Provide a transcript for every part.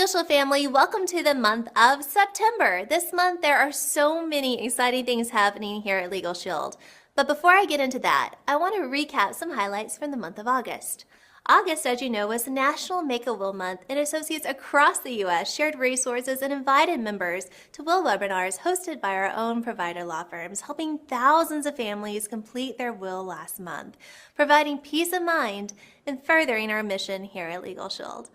LegalShield family, welcome to the month of September. This month there are so many exciting things happening here at LegalShield. But before I get into that, I want to recap some highlights from the month of August. August, as you know, was National Make-A-Will Month, and associates across the U.S. shared resources and invited members to will webinars hosted by our own provider law firms, helping thousands of families complete their will last month, providing peace of mind and furthering our mission here at LegalShield.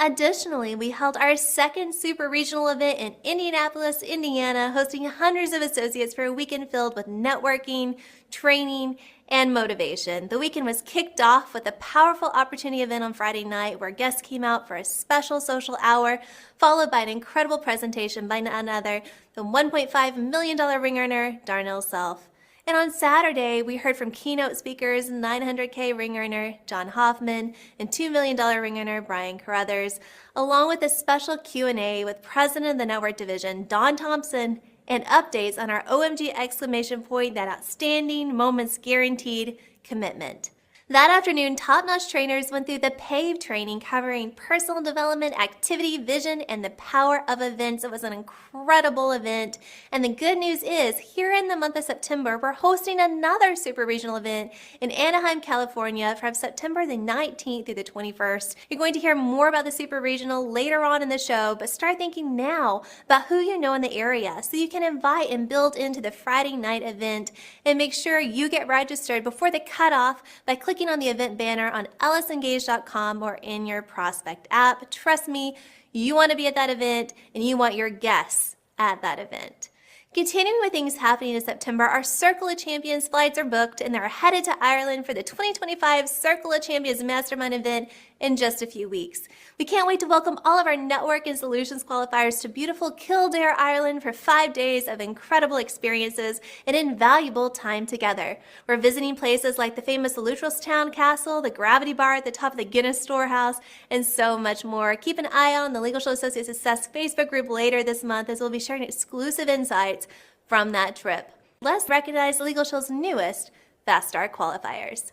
Additionally, we held our second super regional event in Indianapolis, Indiana, hosting hundreds of associates for a weekend filled with networking, training, and motivation. The weekend was kicked off with a powerful opportunity event on Friday night where guests came out for a special social hour, followed by an incredible presentation by none other than $1.5 million ring earner Darnell Self. And on Saturday, we heard from keynote speakers, 900K ring earner John Hoffman and $2 million ring earner Brian Carruthers, along with a special Q&A with President of the Network Division, Don Thompson, and updates on our OMG exclamation point, that outstanding moments guaranteed commitment. That afternoon, top-notch trainers went through the PAVE training covering personal development, activity, vision, and the power of events. It was an incredible event. And the good news is, here in the month of September, we're hosting another super regional event in Anaheim, California from September the 19th through the 21st. You're going to hear more about the super regional later on in the show, but start thinking now about who you know in the area so you can invite and build into the Friday night event, and make sure you get registered before the cutoff by clicking on the event banner on ellisengage.com or in your prospect app. Trust me, you want to be at that event and you want your guests at that event. Continuing with things happening in September, our Circle of Champions flights are booked and they're headed to Ireland for the 2025 Circle of Champions Mastermind event in just a few weeks. We can't wait to welcome all of our network and solutions qualifiers to beautiful Kildare, Ireland for 5 days of incredible experiences and invaluable time together. We're visiting places like the famous Luttrellstown Castle, the Gravity Bar at the top of the Guinness Storehouse, and so much more. Keep an eye on the LegalShield Associate Success Facebook group later this month, as we'll be sharing exclusive insights from that trip. Let's recognize LegalShield's newest Fast Start qualifiers.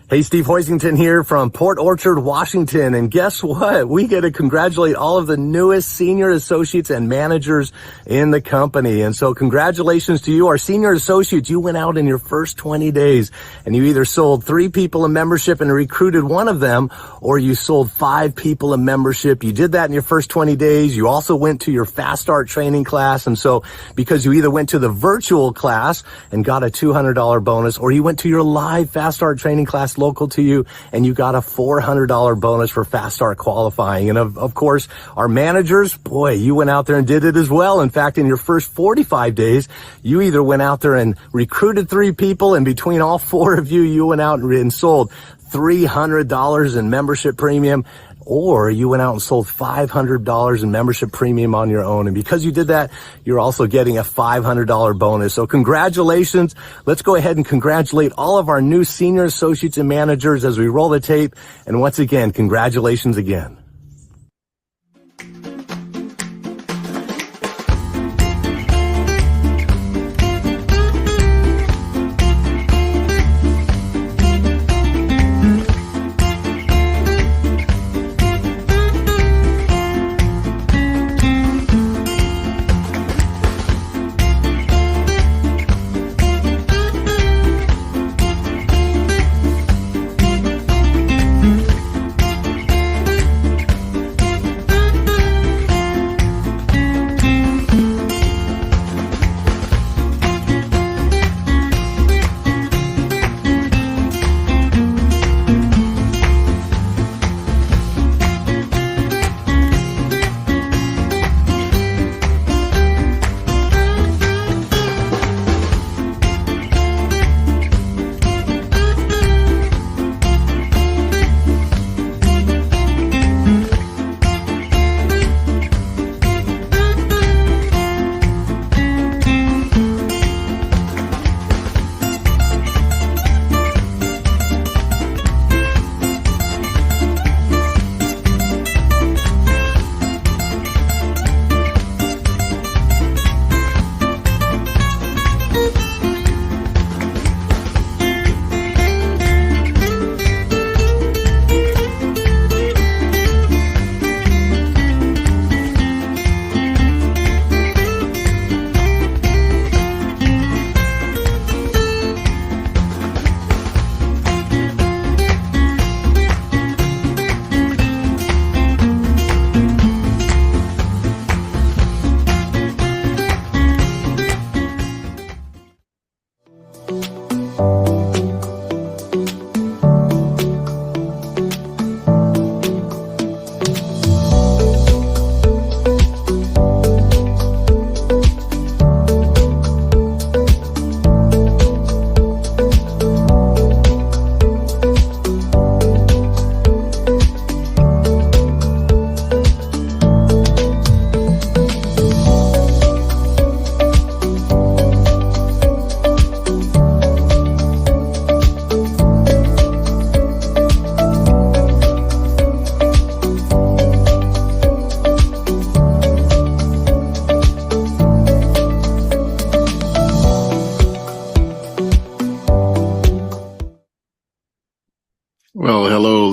Hey, Steve Hoisington here from Port Orchard, Washington. And guess what? We get to congratulate all of the newest senior associates and managers in the company. And so congratulations to you, our senior associates. You went out in your first 20 days and you either sold 3 people a membership and recruited one of them, or you sold 5 people a membership. You did that in your first 20 days. You also went to your Fast Start training class. And so because you either went to the virtual class and got a $200 bonus, or you went to your live Fast Start training class local to you and you got a $400 bonus for Fast Start qualifying. And of course, our managers, boy, you went out there and did it as well. In fact, in your first 45 days, you either went out there and recruited 3 people, and between all 4 of you, you went out and sold $300 in membership premium, or you went out and sold $500 in membership premium on your own. And because you did that, you're also getting a $500 bonus. So congratulations. Let's go ahead and congratulate all of our new senior associates and managers as we roll the tape. And once again, congratulations again.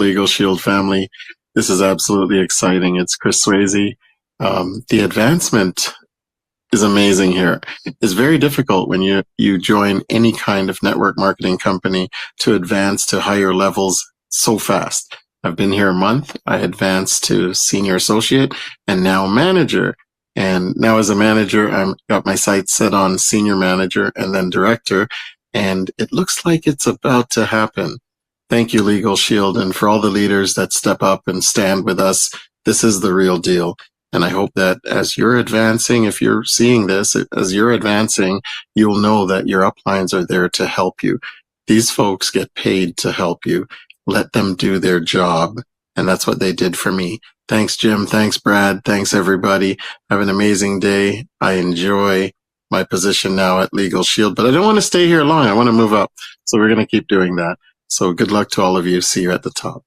Legal Shield family. This is absolutely exciting. It's Chris Swayze. The advancement is amazing here. It's very difficult when you join any kind of network marketing company to advance to higher levels so fast. I've been here a month. I advanced to senior associate and now manager. And now as a manager, I've got my sights set on senior manager and then director. And it looks like it's about to happen. Thank you, Legal Shield, and for all the leaders that step up and stand with us. This is the real deal. And I hope that as you're advancing, if you're seeing this, as you're advancing, you'll know that your uplines are there to help you. These folks get paid to help you. Let them do their job. And that's what they did for me. Thanks, Jim. Thanks, Brad. Thanks, everybody. Have an amazing day. I enjoy my position now at Legal Shield, but I don't want to stay here long. I want to move up. So we're going to keep doing that. So good luck to all of you. See you at the top.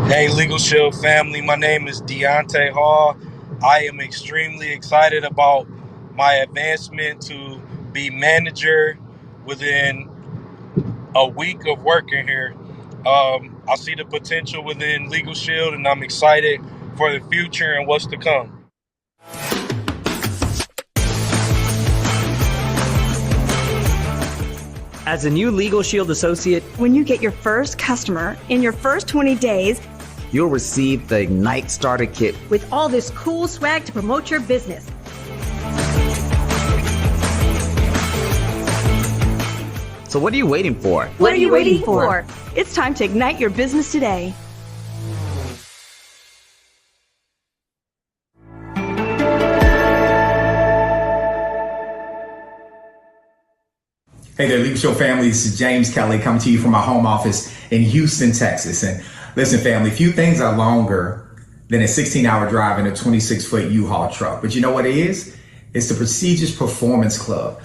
Hey, Legal Shield family. My name is Deontay Hall. I am extremely excited about my advancement to be manager within a week of working here. I see the potential within Legal Shield, and I'm excited for the future and what's to come. As a new Legal Shield associate, when you get your first customer in your first 20 days, you'll receive the Ignite Starter Kit with all this cool swag to promote your business. So what are you waiting for? What are you waiting for? It's time to ignite your business today. Hey there, Legal Show family. This is James Kelly coming to you from my home office in Houston, Texas. And listen, family, few things are longer than a 16-hour drive in a 26-foot U-Haul truck. But you know what it is? It's the prestigious Performance Club.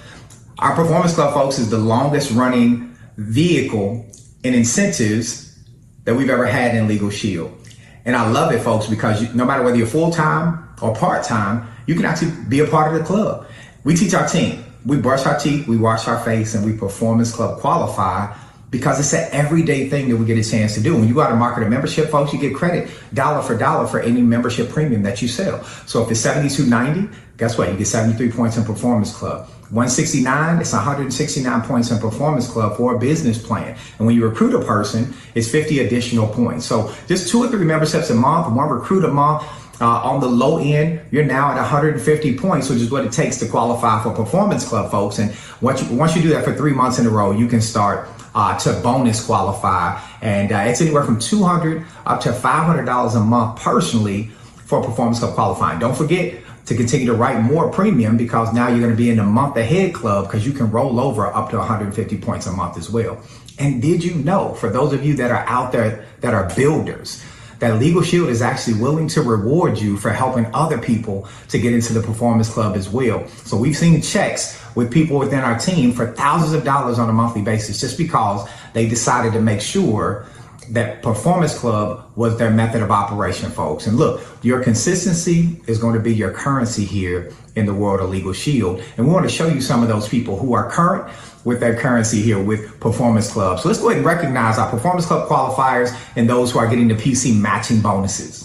Our Performance Club, folks, is the longest running vehicle and incentives that we've ever had in Legal Shield. And I love it, folks, because no matter whether you're full-time or part-time, you can actually be a part of the club. We teach our team. We brush our teeth, we wash our face, and we Performance Club qualify because it's an everyday thing that we get a chance to do. When you go out and market a membership, folks, you get credit dollar for any membership premium that you sell. So if it's $72.90, guess what? You get 73 points in Performance Club. $169, it's 169 points in Performance Club for a business plan. And when you recruit a person, it's 50 additional points. So just 2 or 3 memberships a month, 1 recruit a month. On the low end, you're now at 150 points, which is what it takes to qualify for Performance Club, folks. And once you do that for 3 months in a row, you can start to bonus qualify. And it's anywhere from $200 up to $500 a month personally for Performance Club qualifying. Don't forget to continue to write more premium because now you're going to be in the month ahead club because you can roll over up to 150 points a month as well. And did you know, for those of you that are out there that are builders, that Legal Shield is actually willing to reward you for helping other people to get into the Performance Club as well. So we've seen checks with people within our team for thousands of dollars on a monthly basis just because they decided to make sure that Performance Club was their method of operation, folks. And look, your consistency is going to be your currency here in the world of Legal Shield. And we want to show you some of those people who are current with their currency here with Performance Club. So let's go ahead and recognize our Performance Club qualifiers and those who are getting the PC matching bonuses.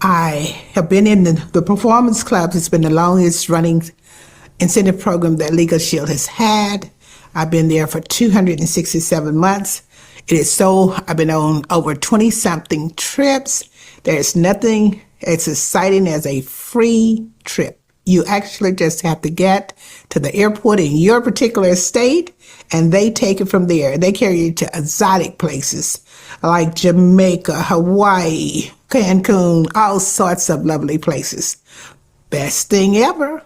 I have been in the performance clubs. It's been the longest running incentive program that LegalShield has had. I've been there for 267 months. I've been on over 20 something trips. There's nothing as exciting as a free trip. You actually just have to get to the airport in your particular state, and they take it from there. They carry you to exotic places like Jamaica, Hawaii, Cancun, all sorts of lovely places. Best thing ever.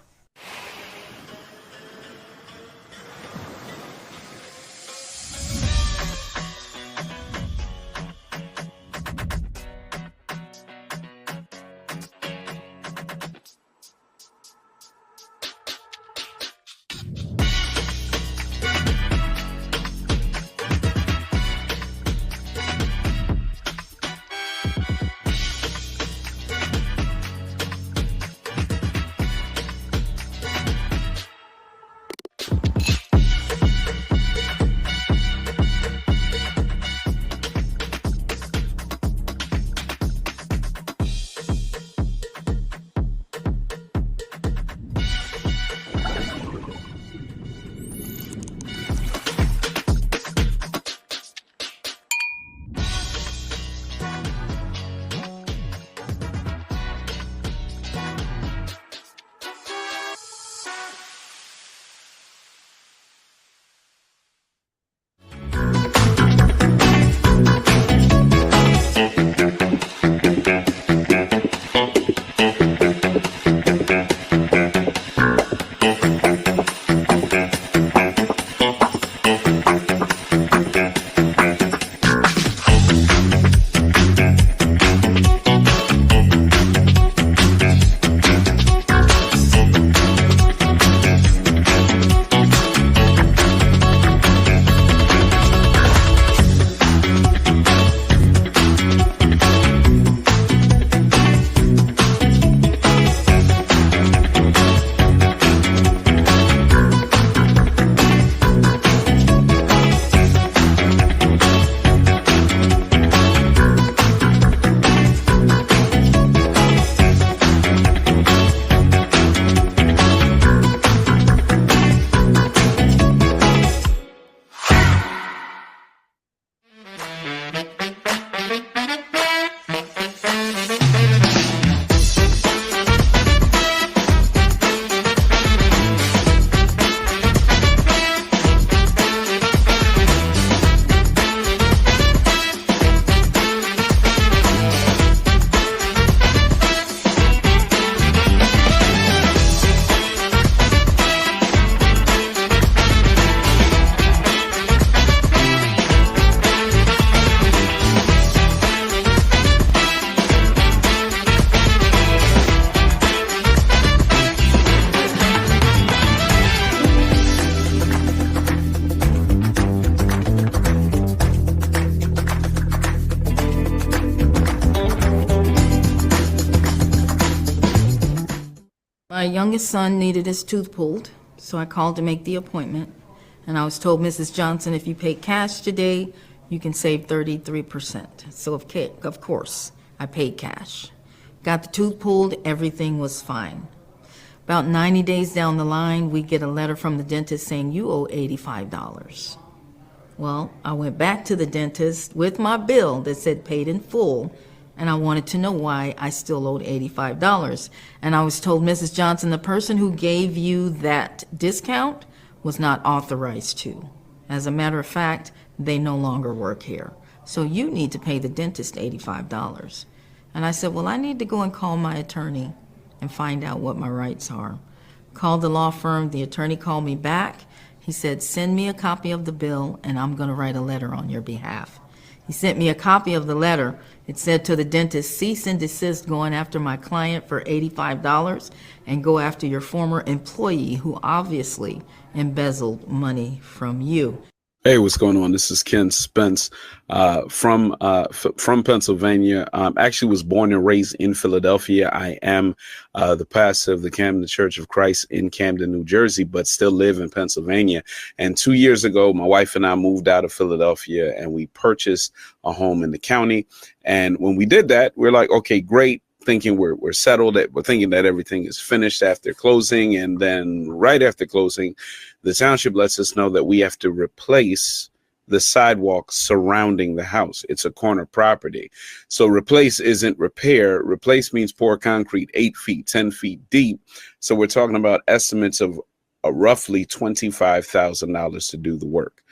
My youngest son needed his tooth pulled, so I called to make the appointment. And I was told, Mrs. Johnson, if you pay cash today, you can save 33%. So of course, I paid cash. Got the tooth pulled, everything was fine. About 90 days down the line, we get a letter from the dentist saying you owe $85. Well, I went back to the dentist with my bill that said paid in full, and I wanted to know why I still owed $85. And I was told, Mrs. Johnson, the person who gave you that discount was not authorized to. As a matter of fact, they no longer work here. So you need to pay the dentist $85. And I said, well, I need to go and call my attorney and find out what my rights are. Called the law firm, the attorney called me back. He said, send me a copy of the bill and I'm going to write a letter on your behalf. He sent me a copy of the letter. It said to the dentist, cease and desist going after my client for $85 and go after your former employee who obviously embezzled money from you. Hey, what's going on? This is Ken Spence from Pennsylvania. Actually was born and raised in Philadelphia. I am the pastor of the Camden Church of Christ in Camden, New Jersey, but still live in Pennsylvania. And 2 years ago, my wife and I moved out of Philadelphia and we purchased a home in the county. And when we did that, we're like, okay, great. thinking we're settled. We're thinking that everything is finished after closing. And then right after closing, the township lets us know that we have to replace the sidewalk surrounding the house. It's a corner property. So replace isn't repair. Replace means pour concrete 8 feet, 10 feet deep. So we're talking about estimates of roughly $25,000 to do the work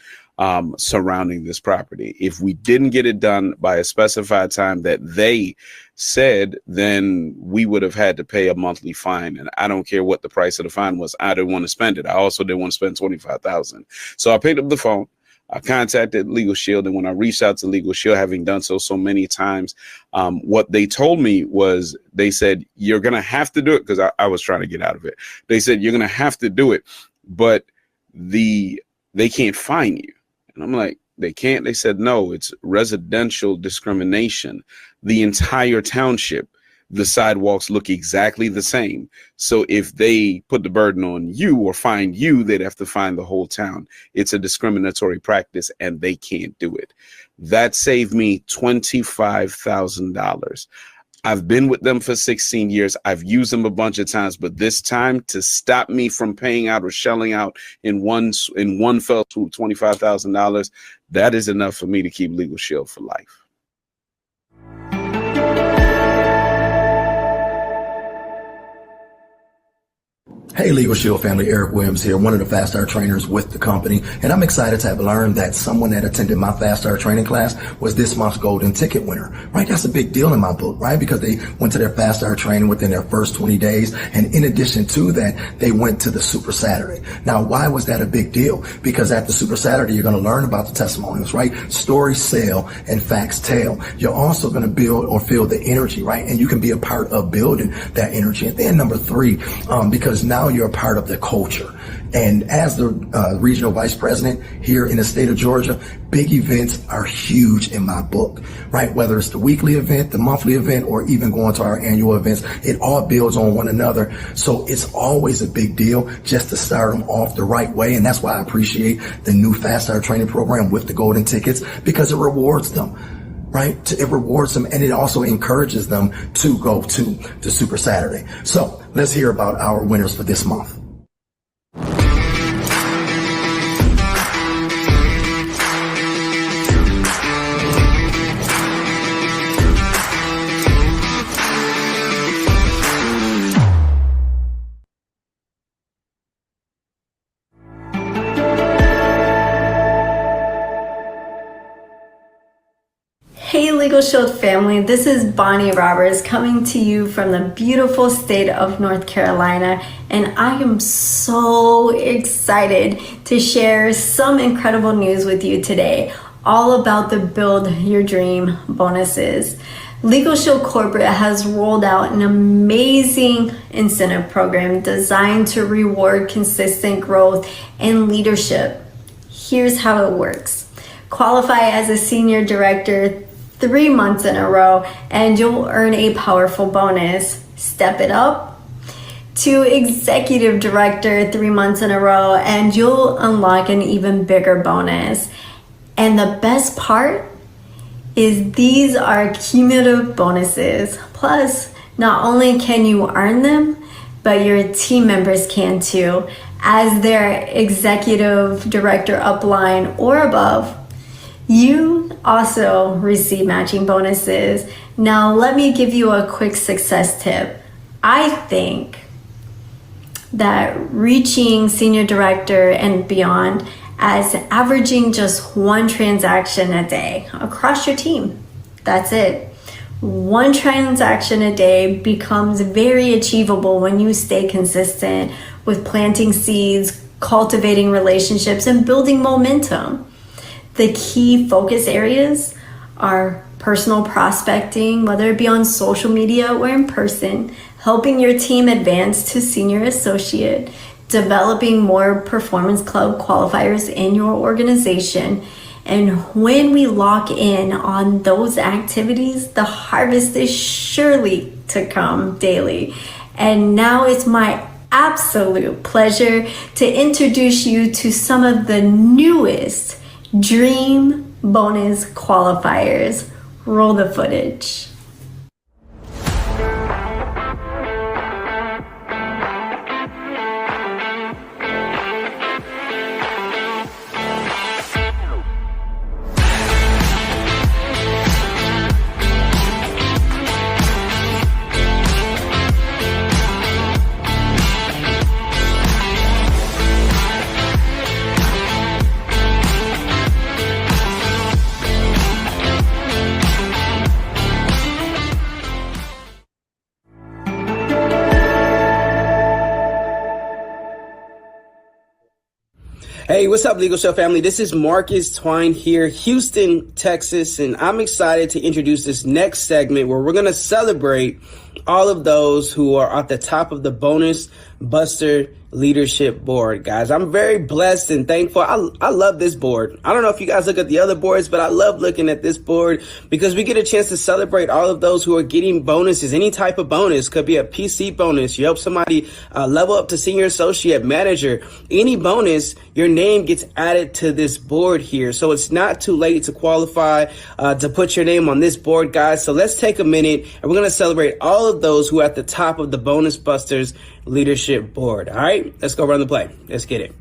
surrounding this property. If we didn't get it done by a specified time that they said, then we would have had to pay a monthly fine. And I don't care what the price of the fine was. I didn't want to spend it. I also didn't want to spend $25,000. So I picked up the phone. I contacted LegalShield, and when I reached out to LegalShield, having done so many times, what they told me was, they said, you're going to have to do it, because I was trying to get out of it. They said, you're going to have to do it, but they can't fine you. And I'm like, they can't? They said, no, it's residential discrimination. The entire township, the sidewalks look exactly the same. So if they put the burden on you or fine you, they'd have to fine the whole town. It's a discriminatory practice, and they can't do it. That saved me $25,000. I've been with them for 16 years. I've used them a bunch of times, but this time, to stop me from paying out or shelling out in one fell swoop $25,000, that is enough for me to keep LegalShield for life. Hey, LegalShield family, Eric Williams here, one of the Fast Start trainers with the company, and I'm excited to have learned that someone that attended my Fast Start training class was this month's golden ticket winner, right? That's a big deal in my book, right? Because they went to their Fast Start training within their first 20 days, and in addition to that, they went to the Super Saturday. Now, why was that a big deal? Because at the Super Saturday, you're going to learn about the testimonials, right? Stories sell and facts tell. You're also going to build or feel the energy, right? And you can be a part of building that energy. And then number 3, because now you're a part of the culture. And as the regional vice president here in the state of Georgia, big events are huge in my book, right? Whether it's the weekly event, the monthly event, or even going to our annual events, it all builds on one another. So it's always a big deal just to start them off the right way. And that's why I appreciate the new Fast Start training program with the golden tickets, because it rewards them. Right? It rewards them, and it also encourages them to go to the Super Saturday. So let's hear about our winners for this month. Hey LegalShield family, this is Bonnie Roberts coming to you from the beautiful state of North Carolina, and I am so excited to share some incredible news with you today, all about the Build Your Dream bonuses. LegalShield Corporate has rolled out an amazing incentive program designed to reward consistent growth and leadership. Here's how it works. Qualify as a senior director 3 months in a row, and you'll earn a powerful bonus. Step it up to executive director 3 months in a row, and you'll unlock an even bigger bonus. And the best part is these are cumulative bonuses. Plus, not only can you earn them, but your team members can too, as their executive director upline or above. You also receive matching bonuses. Now, let me give you a quick success tip. I think that reaching senior director and beyond as averaging just 1 transaction a day across your team. That's it. 1 transaction a day becomes very achievable when you stay consistent with planting seeds, cultivating relationships, and building momentum. The key focus areas are personal prospecting, whether it be on social media or in person, helping your team advance to senior associate, developing more performance club qualifiers in your organization. And when we lock in on those activities, the harvest is surely to come daily. And now it's my absolute pleasure to introduce you to some of the newest Dream bonus qualifiers. Roll the footage. Hey, what's up, Legal Show family? This is Marcus Twine here, Houston, Texas, and I'm excited to introduce this next segment where we're going to celebrate all of those who are at the top of the Bonus Buster Leadership Board. Guys, I'm very blessed and thankful. I love this board. I don't know if you guys look at the other boards, but I love looking at this board because we get a chance to celebrate all of those who are getting bonuses. Any type of bonus. Could be a PC bonus. You help somebody level up to senior associate, manager. Any bonus, your name gets added to this board here. So it's not too late to qualify to put your name on this board, guys. So let's take a minute and we're going to celebrate all of those who are at the top of the Bonus Busters Leadership Board. All right, let's go run the play. Let's get it.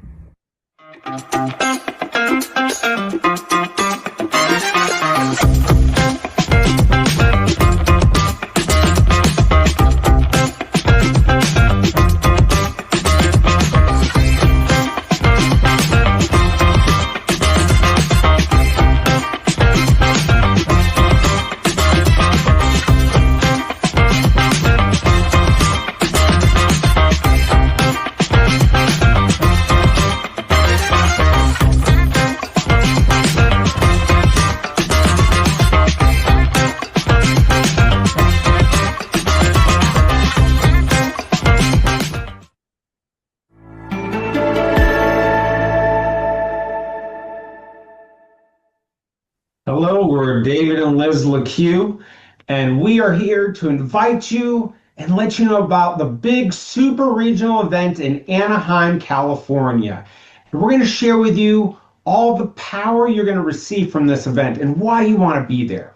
Hello, we're David and Liz LeCue, and we are here to invite you and let you know about the big super regional event in Anaheim, California. And we're going to share with you all the power you're going to receive from this event and why you want to be there.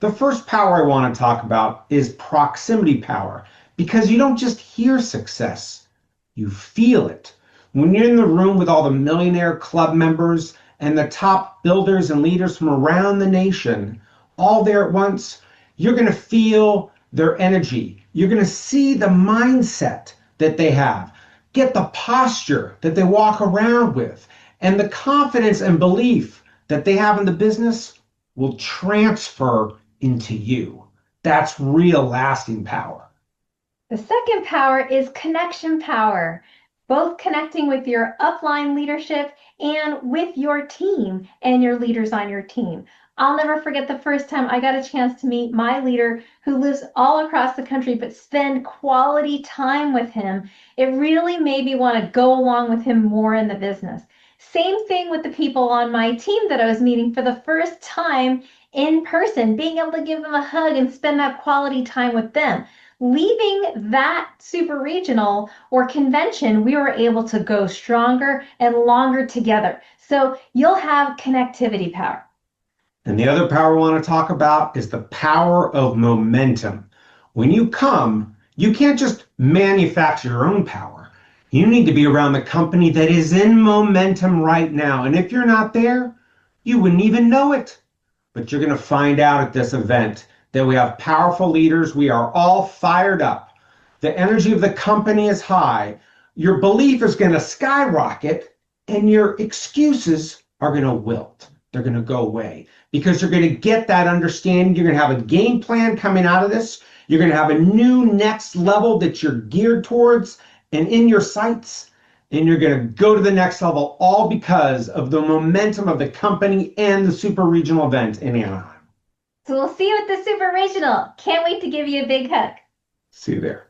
The first power I want to talk about is proximity power, because you don't just hear success, you feel it. When you're in the room with all the millionaire club members and the top builders and leaders from around the nation, all there at once, you're going to feel their energy. You're going to see the mindset that they have, get the posture that they walk around with, and the confidence and belief that they have in the business will transfer into you. That's real lasting power. The second power is connection power, both connecting with your upline leadership and with your team and your leaders on your team. I'll never forget the first time I got a chance to meet my leader who lives all across the country, but spend quality time with him. It really made me want to go along with him more in the business. Same thing with the people on my team that I was meeting for the first time in person, being able to give them a hug and spend that quality time with them. Leaving that super regional or convention, we were able to go stronger and longer together. So you'll have connectivity power. And the other power we want to talk about is the power of momentum. When you come, you can't just manufacture your own power. You need to be around the company that is in momentum right now. And if you're not there, you wouldn't even know it. But you're going to find out at this event that we have powerful leaders. We are all fired up. The energy of the company is high. Your belief is going to skyrocket, and your excuses are going to wilt. They're going to go away because you're going to get that understanding. You're going to have a game plan coming out of this. You're going to have a new next level that you're geared towards and in your sights. And you're going to go to the next level, all because of the momentum of the company and the super regional event in Anaheim. So we'll see you at the Super Regional. Can't wait to give you a big hug. See you there.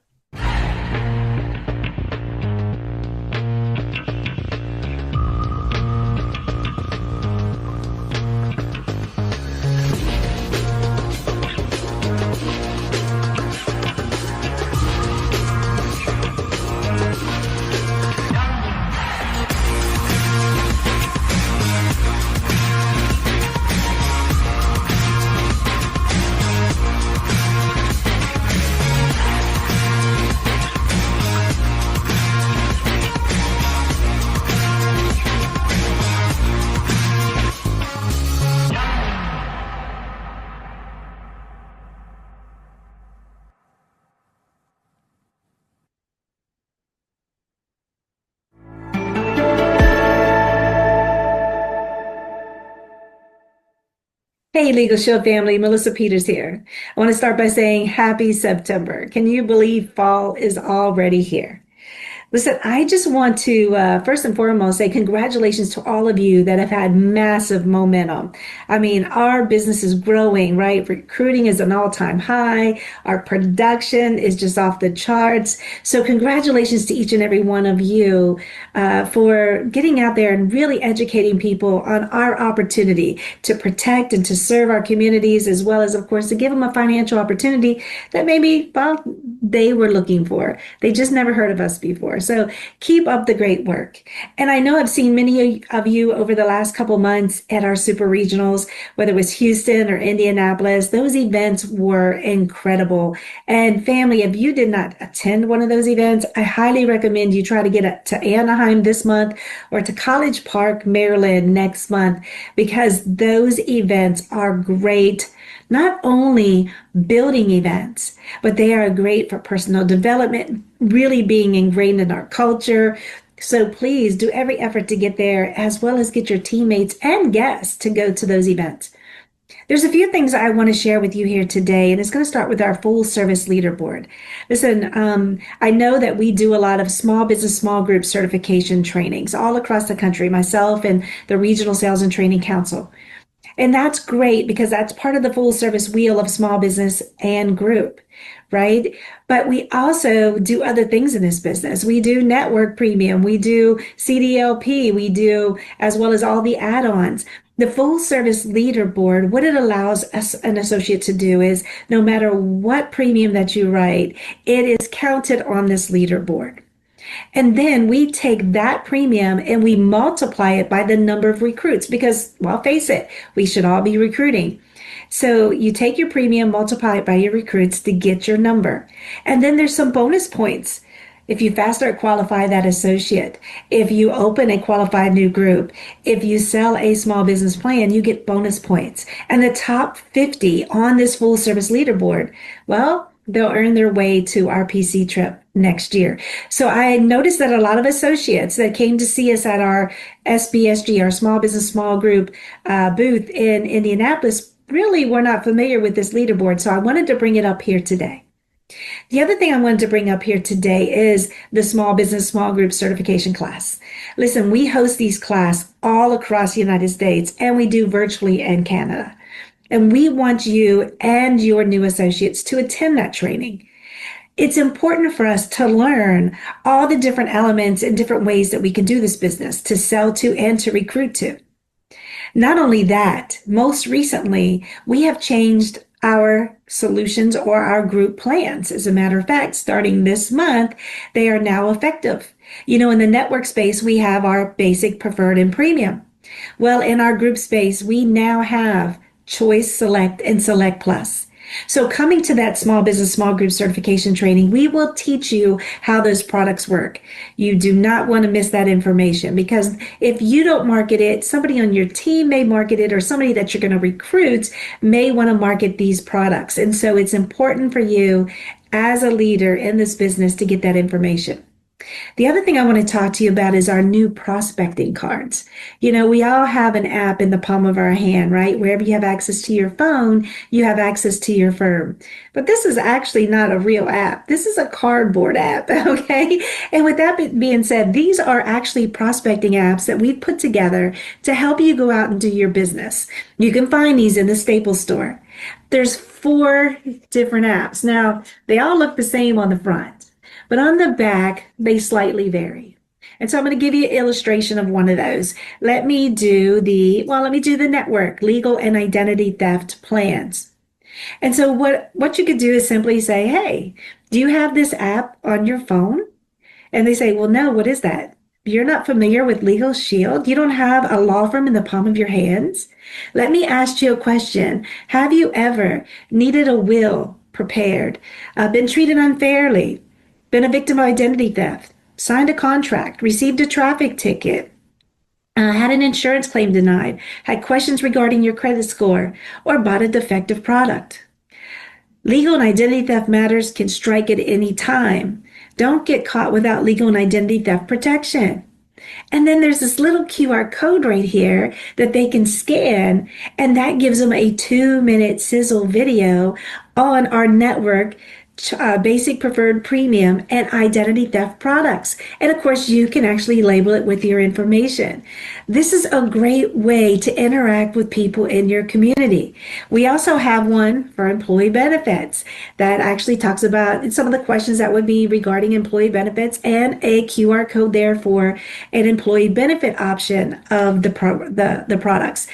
Hey, Legal Shield family, Melissa Peters here. I want to start by saying happy September. Can you believe fall is already here? Listen, I just want to first and foremost say congratulations to all of you that have had massive momentum. I mean, our business is growing, right? Recruiting is an all-time high. Our production is just off the charts. So congratulations to each and every one of you for getting out there and really educating people on our opportunity to protect and to serve our communities, as well as, of course, to give them a financial opportunity that maybe, well, they were looking for. They just never heard of us before. So keep up the great work. And I know I've seen many of you over the last couple months at our super regionals, whether it was Houston or Indianapolis. Those events were incredible. And family, if you did not attend one of those events, I highly recommend you try to get to Anaheim this month or to College Park, Maryland next month, because those events are great. Not only building events, but they are great for personal development, really being ingrained in our culture. So please do every effort to get there, as well as get your teammates and guests to go to those events. There's a few things I want to share with you here today, and it's going to start with our full service leaderboard. Listen, I know that we do a lot of small business, small group certification trainings all across the country, myself and the Regional Sales and Training Council. And that's great because that's part of the full service wheel of small business and group, right? But we also do other things in this business. We do network premium, we do CDLP, we do, as well as all the add-ons. The full service leaderboard, what it allows us, an associate, to do is no matter what premium that you write, it is counted on this leaderboard. And then we take that premium and we multiply it by the number of recruits because, well, face it, we should all be recruiting. So you take your premium, multiply it by your recruits to get your number. And then there's some bonus points. If you fast start qualify that associate, if you open a qualified new group, if you sell a small business plan, you get bonus points. And the top 50 on this full service leaderboard, well, they'll earn their way to our PC trip next year. So I noticed that a lot of associates that came to see us at our SBSG, our small business small group booth in Indianapolis, really were not familiar with this leaderboard. So I wanted to bring it up here today. The other thing I wanted to bring up here today is the small business small group certification class. Listen, we host these classes all across the United States, and we do virtually in Canada. And we want you and your new associates to attend that training. It's important for us to learn all the different elements and different ways that we can do this business, to sell to and to recruit to. Not only that, most recently, we have changed our solutions or our group plans. As a matter of fact, starting this month, they are now effective. You know, in the network space, we have our basic, preferred, and premium. Well, in our group space, we now have Choice, Select, and Select Plus. So coming to that small business, small group certification training, we will teach you how those products work. You do not want to miss that information, because if you don't market it, somebody on your team may market it, or somebody that you're going to recruit may want to market these products. And so it's important for you as a leader in this business to get that information. The other thing I want to talk to you about is our new prospecting cards. You know, we all have an app in the palm of our hand, right? Wherever you have access to your phone, you have access to your firm. But this is actually not a real app. This is a cardboard app, okay? And with that being said, these are actually prospecting apps that we've put together to help you go out and do your business. You can find these in the Staples store. There's 4 different apps. Now, they all look the same on the front, but on the back, they slightly vary. And so I'm going to give you an illustration of one of those. Let me do the network, legal and identity theft plans. And so what you could do is simply say, hey, do you have this app on your phone? And they say, well, no, what is that? You're not familiar with LegalShield? You don't have a law firm in the palm of your hands? Let me ask you a question. Have you ever needed a will prepared, been treated unfairly, been a victim of identity theft, signed a contract, received a traffic ticket, had an insurance claim denied, had questions regarding your credit score, or bought a defective product? Legal and identity theft matters can strike at any time. Don't get caught without legal and identity theft protection. And then there's this little QR code right here that they can scan, and that gives them a 2-minute sizzle video on our network basic, preferred, premium, and identity theft products. And of course, you can actually label it with your information. This is a great way to interact with people in your community. We also have one for employee benefits that actually talks about some of the questions that would be regarding employee benefits, and a QR code there for an employee benefit option of the products.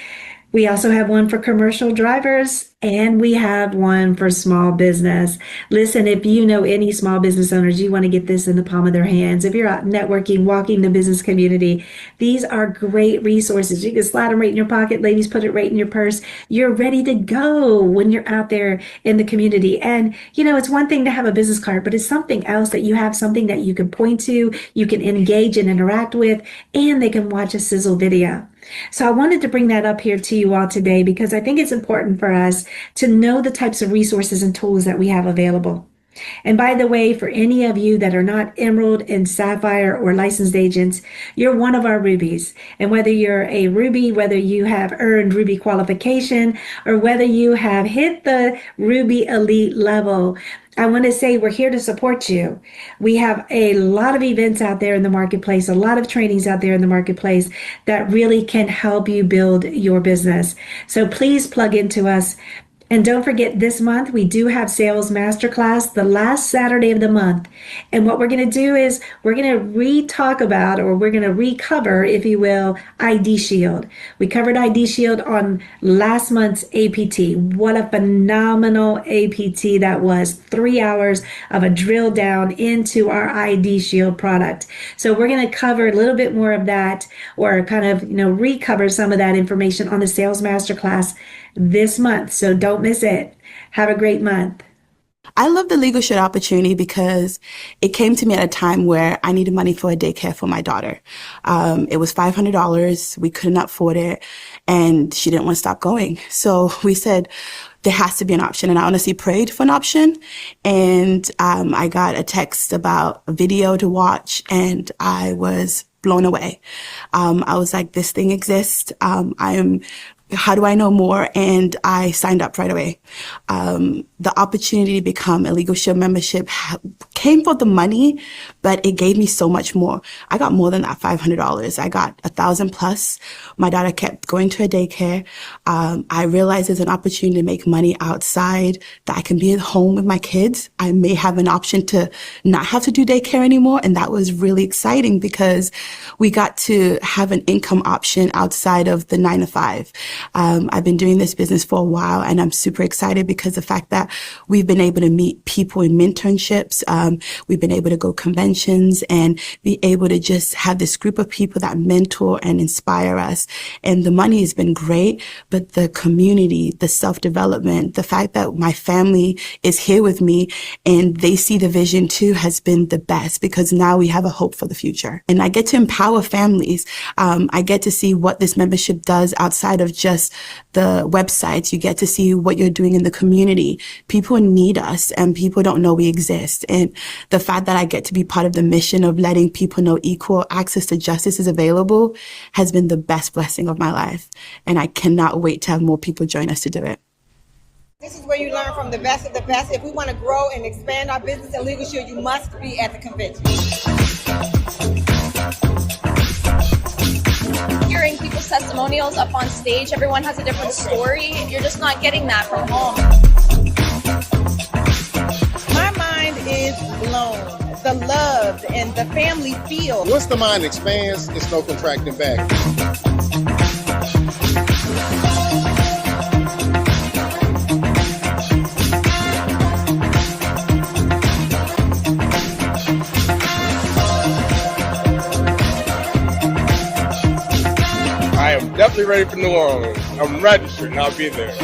We also have one for commercial drivers, and we have one for small business. Listen, if you know any small business owners, you want to get this in the palm of their hands. If you're out networking, walking the business community, these are great resources. You can slide them right in your pocket. Ladies, put it right in your purse. You're ready to go when you're out there in the community. And, it's one thing to have a business card, but it's something else that you have something that you can point to, you can engage and interact with, and they can watch a sizzle video. So I wanted to bring that up here to you all today because I think it's important for us to know the types of resources and tools that we have available. And by the way, for any of you that are not Emerald and Sapphire or licensed agents, you're one of our rubies. And whether you're a ruby, whether you have earned ruby qualification, or whether you have hit the ruby elite level, I want to say we're here to support you. We have a lot of events out there in the marketplace, a lot of trainings out there in the marketplace that really can help you build your business. So please plug into us. And don't forget, this month we do have Sales Masterclass, the last Saturday of the month. And what we're going to do is we're going to re-talk about, or we're going to recover, if you will, ID Shield. We covered ID Shield on last month's APT. What a phenomenal APT that was. 3 hours of a drill down into our ID Shield product. So we're going to cover a little bit more of that, or kind of, recover some of that information on the Sales Masterclass this month. So don't miss it. Have a great month. I love the LegalShield opportunity because it came to me at a time where I needed money for a daycare for my daughter. It was $500. We couldn't afford it, and she didn't want to stop going. So we said, there has to be an option. And I honestly prayed for an option. And I got a text about a video to watch, and I was blown away. I was like, this thing exists. How do I know more? And I signed up right away. The opportunity to become a LegalShield membership came for the money, but it gave me so much more. I got more than that $500. I got $1,000 plus. My daughter kept going to a daycare. I realized there's an opportunity to make money outside, that I can be at home with my kids. I may have an option to not have to do daycare anymore. And that was really exciting because we got to have an income option outside of the 9 to 5. I've been doing this business for a while, and I'm super excited because the fact that we've been able to meet people in mentorships, we've been able to go conventions and be able to just have this group of people that mentor and inspire us. And the money has been great, but the community, the self-development, the fact that my family is here with me and they see the vision too has been the best, because now we have a hope for the future. And I get to empower families. I get to see what this membership does outside of just the websites. You get to see what you're doing in the community. People need us, and people don't know we exist. And the fact that I get to be part of the mission of letting people know equal access to justice is available has been the best blessing of my life. And I cannot wait to have more people join us to do it. This is where you learn from the best of the best. If we want to grow and expand our business at LegalShield, you must be at the convention. Hearing people's testimonials up on stage, everyone has a different story. You're just not getting that from home. My mind is blown. The love and the family feel. Once the mind expands, it's no contracting back. I am definitely ready for New Orleans. I'm registered and I'll be there.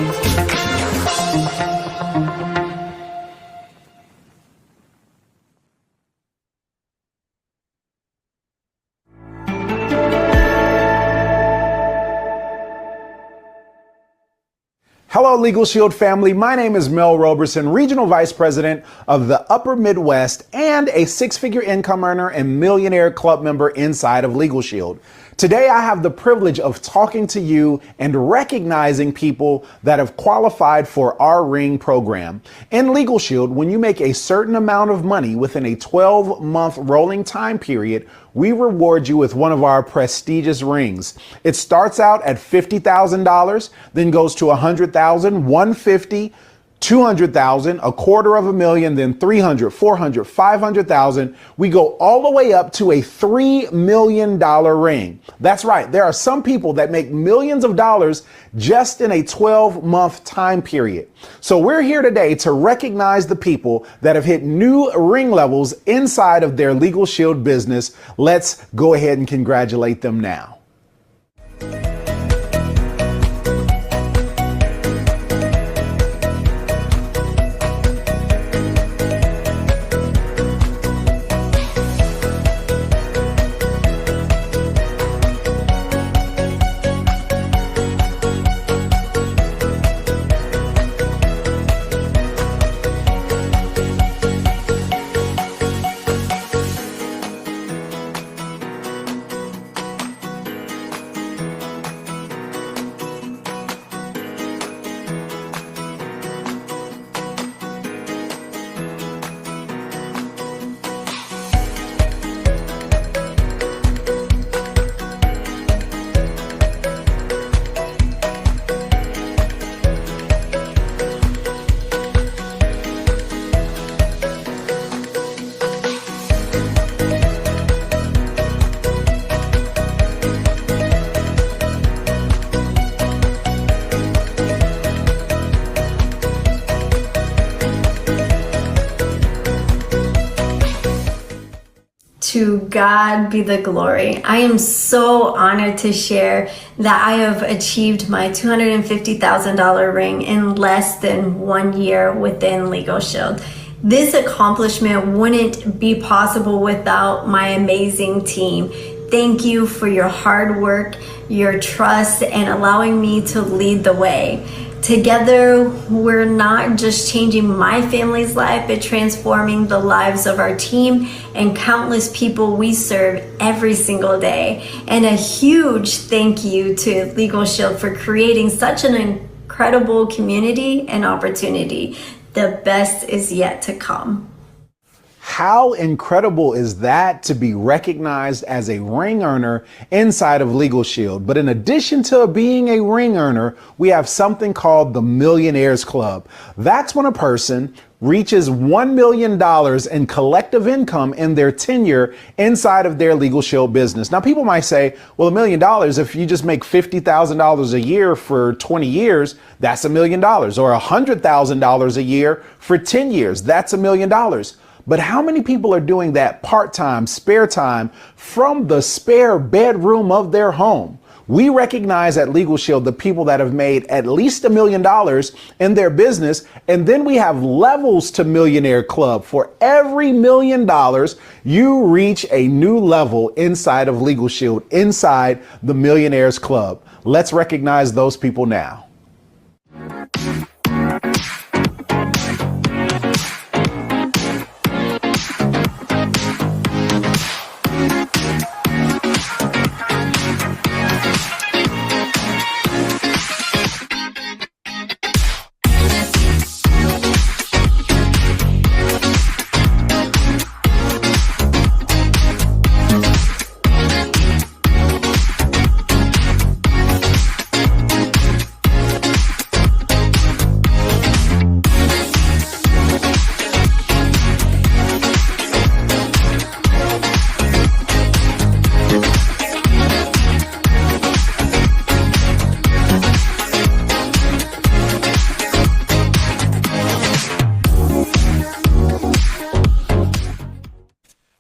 Hello, LegalShield family. My name is Mel Roberson, Regional Vice President of the Upper Midwest and a six-figure income earner and millionaire club member inside of LegalShield. Today, I have the privilege of talking to you and recognizing people that have qualified for our ring program. In LegalShield, when you make a certain amount of money within a 12-month rolling time period, we reward you with one of our prestigious rings. It starts out at $50,000, then goes to $100,000, $150,000, $200,000, $250,000, then $300,000, $400,000, $500,000. We go all the way up to a $3 million ring. That's right. There are some people that make millions of dollars just in a 12-month time period. So we're here today to recognize the people that have hit new ring levels inside of their LegalShield business. Let's go ahead and congratulate them now. To God be the glory. I am so honored to share that I have achieved my $250,000 ring in less than 1 year within LegalShield. This accomplishment wouldn't be possible without my amazing team. Thank you for your hard work, your trust, and allowing me to lead the way. Together, we're not just changing my family's life, but transforming the lives of our team and countless people we serve every single day. And a huge thank you to LegalShield for creating such an incredible community and opportunity. The best is yet to come. How incredible is that to be recognized as a ring earner inside of LegalShield? But in addition to being a ring earner, we have something called the Millionaires Club. That's when a person reaches $1 million in collective income in their tenure inside of their LegalShield business. Now, people might say, well, $1 million, if you just make $50,000 a year for 20 years, that's $1 million. Or $100,000 a year for 10 years, that's $1 million. But how many people are doing that part-time, spare time from the spare bedroom of their home? We recognize at LegalShield the people that have made at least $1 million in their business. And then we have levels to Millionaire Club. For every $1 million, you reach a new level inside of LegalShield, inside the Millionaires Club. Let's recognize those people now.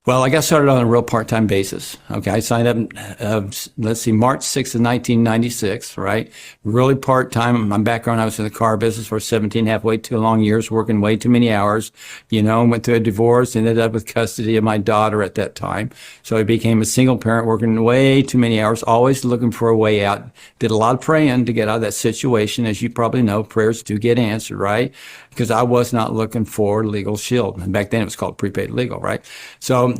Well, I got started on a real part-time basis. Okay, I signed up, March 6th of 1996, right? Really part-time. My background, I was in the car business for 17 halfway too long years, working way too many hours, went through a divorce, ended up with custody of my daughter at that time. So I became a single parent, working way too many hours, always looking for a way out. Did a lot of praying to get out of that situation. As you probably know, prayers do get answered, right? because I was not looking for LegalShield. And back then it was called prepaid legal, right? So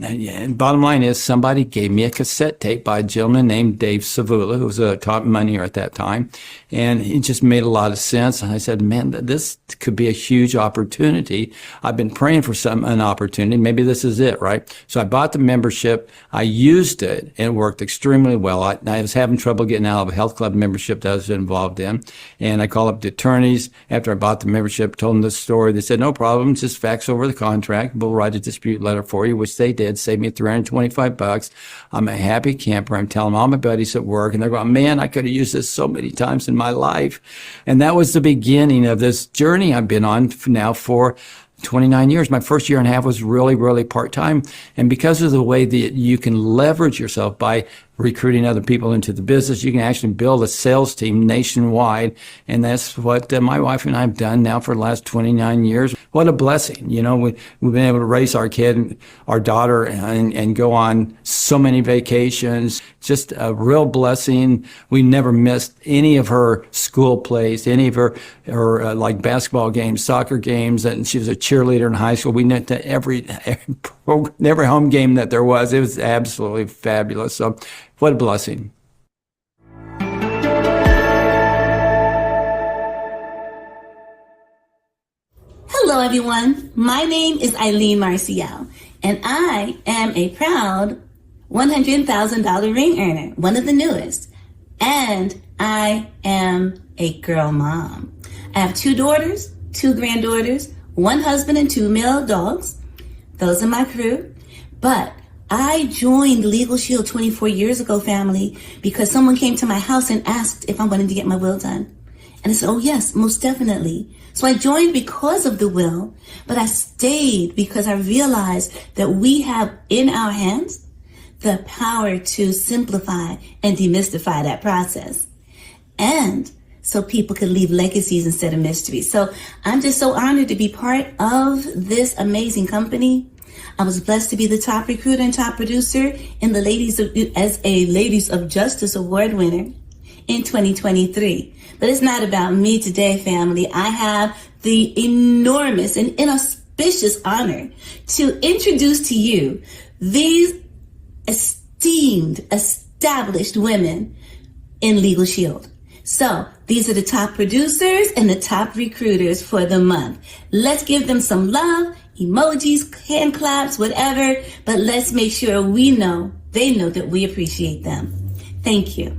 bottom line is somebody gave me a cassette tape by a gentleman named Dave Savula, who was a top moneyer at that time. And it just made a lot of sense. And I said, man, this could be a huge opportunity. I've been praying for an opportunity. Maybe this is it, right? So I bought the membership. I used it, and it worked extremely well. I was having trouble getting out of a health club membership that I was involved in. And I called up the attorneys after I bought the membership, told them the story. They said, no problem, just fax over the contract. We'll write a dispute letter for you, which they did, saved me $325. I'm a happy camper. I'm telling all my buddies at work, and they're going, man, I could have used this so many times in my life. And that was the beginning of this journey I've been on now for 29 years. My first year and a half was really, really part-time. And because of the way that you can leverage yourself by recruiting other people into the business, you can actually build a sales team nationwide. And that's what my wife and I have done now for the last 29 years. What a blessing. You know, we've been able to raise our kid, our daughter, and go on so many vacations. Just a real blessing. We never missed any of her school plays, any of her like basketball games, soccer games, and she was a cheerleader in high school. We went to every home game that there was. It was absolutely fabulous. So what a blessing. Hello, everyone. My name is Eileen Marcial, and I am a proud $100,000 ring earner, one of the newest. And I am a girl mom. I have 2 daughters, 2 granddaughters, 1 husband, and 2 male dogs. Those are my crew. But I joined LegalShield 24 years ago, family, because someone came to my house and asked if I wanted to get my will done. And I said, oh, yes, most definitely. So I joined because of the will, but I stayed because I realized that we have in our hands the power to simplify and demystify that process. And so people could leave legacies instead of mysteries. So I'm just so honored to be part of this amazing company. I was blessed to be the top recruiter and top producer in the as a Ladies of Justice Award winner in 2023. But it's not about me today, family. I have the enormous and inauspicious honor to introduce to you these esteemed, established women in LegalShield. So these are the top producers and the top recruiters for the month. Let's give them some love, emojis, hand claps, whatever, but let's make sure they know that we appreciate them. Thank you.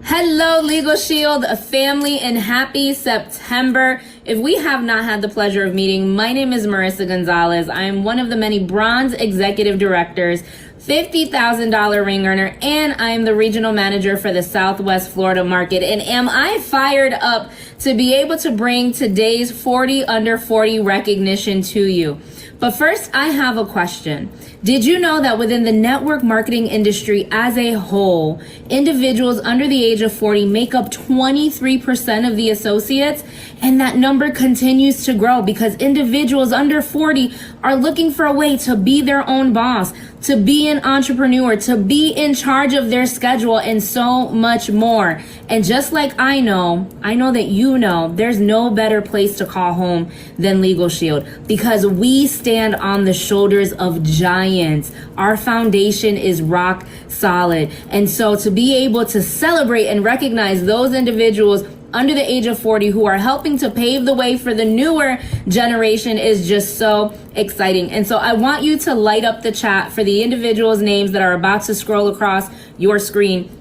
Hello, LegalShield, a family, and happy September. If we have not had the pleasure of meeting, my name is Marissa Gonzalez. I am one of the many bronze executive directors, $50,000 ring earner, and I am the regional manager for the Southwest Florida market. And am I fired up to be able to bring today's 40 under 40 recognition to you? But first, I have a question. Did you know that within the network marketing industry as a whole, individuals under the age of 40 make up 23% of the associates? And that number continues to grow because individuals under 40 are looking for a way to be their own boss, to be an entrepreneur, to be in charge of their schedule, and so much more. And just like I know that you know, there's no better place to call home than LegalShield, because we stand on the shoulders of giants. Our foundation is rock solid. And so to be able to celebrate and recognize those individuals under the age of 40 who are helping to pave the way for the newer generation is just so exciting. And so I want you to light up the chat for the individuals' names that are about to scroll across your screen.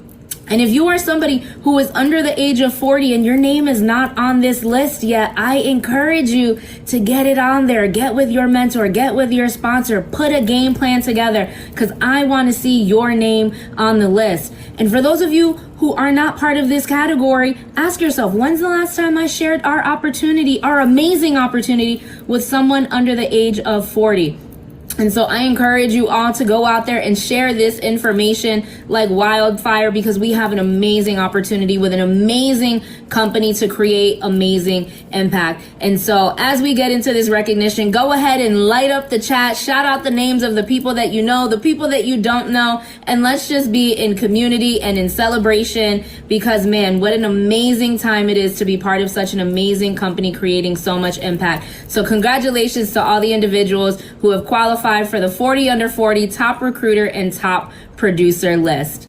And if you are somebody who is under the age of 40 and your name is not on this list yet, I encourage you to get it on there. Get with your mentor, get with your sponsor, put a game plan together, because I want to see your name on the list. And for those of you who are not part of this category, ask yourself, when's the last time I shared our opportunity, our amazing opportunity, with someone under the age of 40? And so I encourage you all to go out there and share this information like wildfire, because we have an amazing opportunity with an amazing company to create amazing impact. And so as we get into this recognition, go ahead and light up the chat, shout out the names of the people that you know, the people that you don't know, and let's just be in community and in celebration, because man, what an amazing time it is to be part of such an amazing company creating so much impact. So congratulations to all the individuals who have qualified for the 40 under 40 top recruiter and top producer list.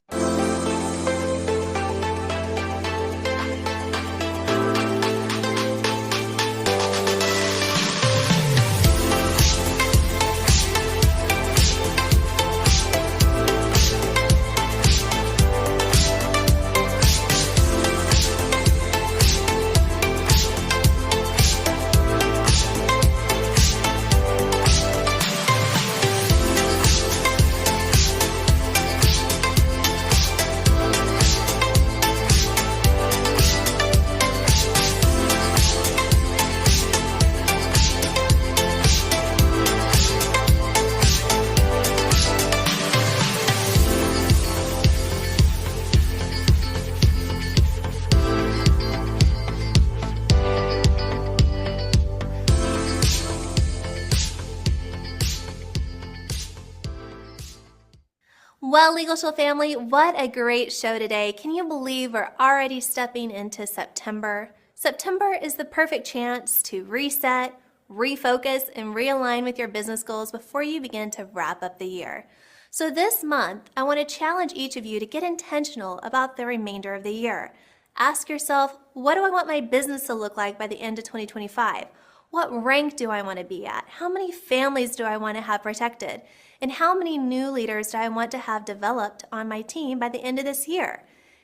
Well, LegalShield family, what a great show today. Can you believe we're already stepping into September? September is the perfect chance to reset, refocus, and realign with your business goals before you begin to wrap up the year. So this month, I want to challenge each of you to get intentional about the remainder of the year. Ask yourself, what do I want my business to look like by the end of 2025? What rank do I want to be at? How many families do I want to have protected? And how many new leaders do I want to have developed on my team by the end of this year?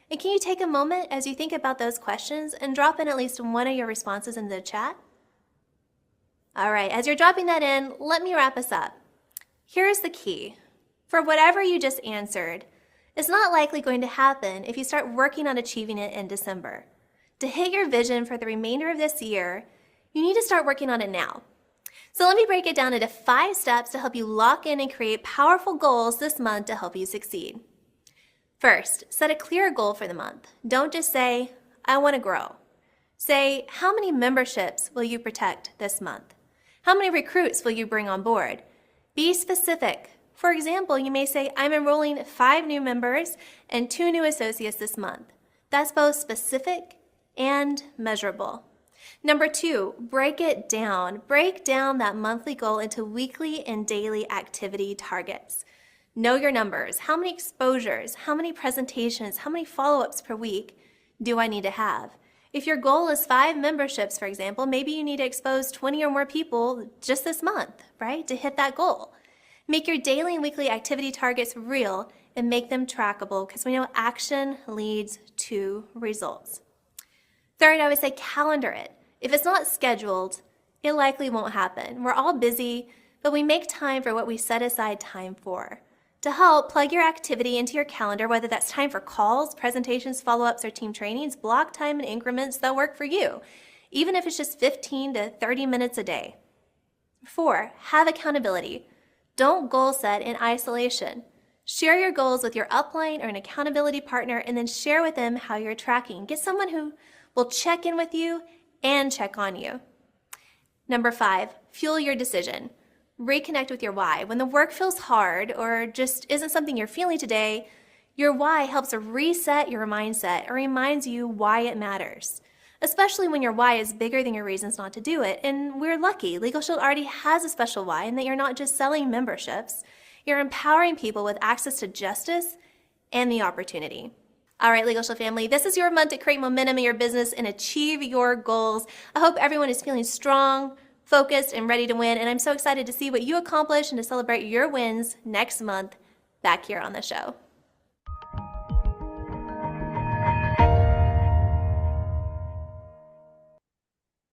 And can you take a moment as you think about those questions and drop in at least one of your responses in the chat? All right, as you're dropping that in, let me wrap us up. Here's the key. For whatever you just answered, it's not likely going to happen if you start working on achieving it in December. To hit your vision for the remainder of this year, you need to start working on it now. So let me break it down into 5 steps to help you lock in and create powerful goals this month to help you succeed. First, set a clear goal for the month. Don't just say, I want to grow. Say, how many memberships will you protect this month? How many recruits will you bring on board? Be specific. For example, you may say, I'm enrolling 5 new members and 2 new associates this month. That's both specific and measurable. Number 2, break it down. Break down that monthly goal into weekly and daily activity targets. Know your numbers. How many exposures, how many presentations, how many follow-ups per week do I need to have? If your goal is 5 memberships, for example, maybe you need to expose 20 or more people just this month, right, to hit that goal. Make your daily and weekly activity targets real and make them trackable, because we know action leads to results. Third, I would say calendar it. If it's not scheduled, it likely won't happen. We're all busy, but we make time for what we set aside time for. To help, plug your activity into your calendar, whether that's time for calls, presentations, follow-ups, or team trainings. Block time in increments that work for you, even if it's just 15 to 30 minutes a day. 4, have accountability. Don't goal set in isolation. Share your goals with your upline or an accountability partner, and then share with them how you're tracking. Get someone who will check in with you and check on you. Number 5, fuel your decision. Reconnect with your why. When the work feels hard or just isn't something you're feeling today, your why helps reset your mindset and reminds you why it matters. Especially when your why is bigger than your reasons not to do it. And we're lucky. LegalShield already has a special why in that you're not just selling memberships. You're empowering people with access to justice and the opportunity. All right, LegalShield family, this is your month to create momentum in your business and achieve your goals. I hope everyone is feeling strong, focused, and ready to win. And I'm so excited to see what you accomplish and to celebrate your wins next month back here on the show.